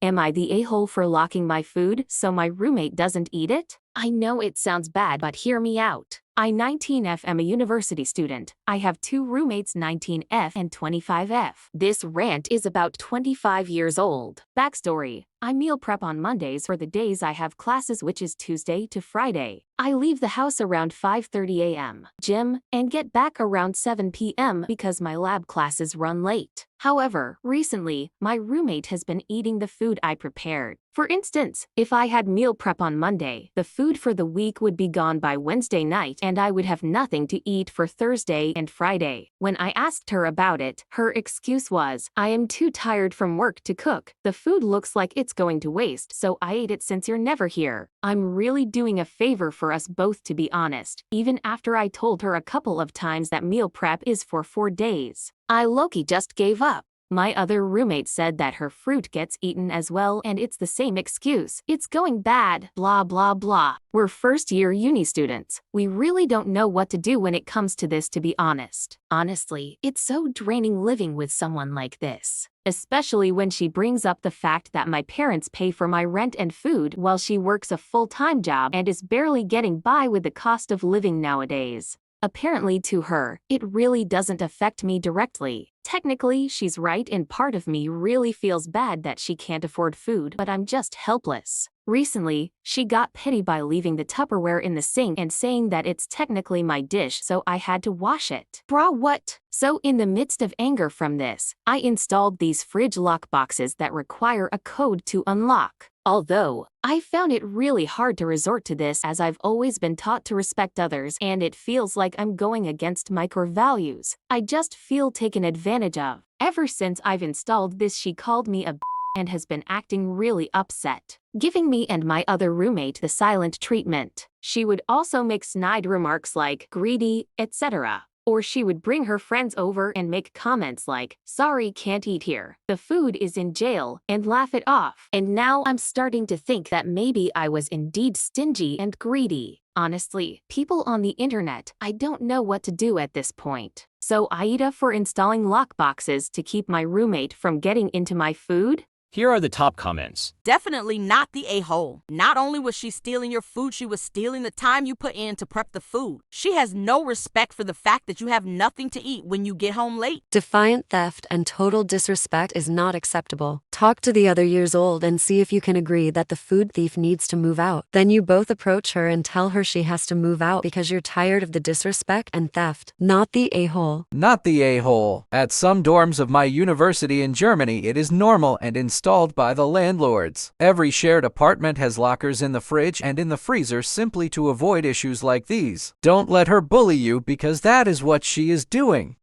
Am I the a-hole for locking my food so my roommate doesn't eat it? I know it sounds bad, but hear me out. I 19F am a university student. I have two roommates 19F and 25F. This rant is about 25 years old. Backstory: I meal prep on Mondays for the days I have classes, which is Tuesday to Friday. I leave the house around 5:30 a.m. gym and get back around 7 p.m. because my lab classes run late. However, recently, my roommate has been eating the food I prepared. For instance, if I had meal prep on Monday, the food for the week would be gone by Wednesday night and I would have nothing to eat for Thursday and Friday. When I asked her about it, her excuse was, "I am too tired from work to cook. The food looks like it's going to waste, so I ate it since you're never here." I'm really doing a favor for us both, to be honest, even after I told her a couple of times that meal prep is for 4 days. I low-key just gave up. My other roommate said that her fruit gets eaten as well and it's the same excuse. It's going bad, blah blah blah. We're first-year uni students. We really don't know what to do when it comes to this, to be honest. Honestly, it's so draining living with someone like this. Especially when she brings up the fact that my parents pay for my rent and food while she works a full-time job and is barely getting by with the cost of living nowadays. Apparently to her, it really doesn't affect me directly. Technically, she's right, and part of me really feels bad that she can't afford food, but I'm just helpless. Recently, she got petty by leaving the Tupperware in the sink and saying that it's technically my dish, so I had to wash it. Bruh, what? So in the midst of anger from this, I installed these fridge lock boxes that require a code to unlock. Although, I found it really hard to resort to this as I've always been taught to respect others and it feels like I'm going against my core values. I just feel taken advantage of. Ever since I've installed this, she called me a and has been acting really upset, giving me and my other roommate the silent treatment. She would also make snide remarks like greedy, etc. Or she would bring her friends over and make comments like, "Sorry, can't eat here. The food is in jail," and laugh it off. And now I'm starting to think that maybe I was indeed stingy and greedy. Honestly, people on the internet, I don't know what to do at this point. So AITA for installing lock boxes to keep my roommate from getting into my food? Here are the top comments. Definitely not the a-hole. Not only was she stealing your food, she was stealing the time you put in to prep the food. She has no respect for the fact that you have nothing to eat when you get home late. Defiant theft and total disrespect is not acceptable. Talk to the other years old and see if you can agree that the food thief needs to move out. Then you both approach her and tell her she has to move out because you're tired of the disrespect and theft. Not the a-hole. Not the a-hole. At some dorms of my university in Germany, it is normal and installed by the landlords. Every shared apartment has lockers in the fridge and in the freezer simply to avoid issues like these. Don't let her bully you because that is what she is doing.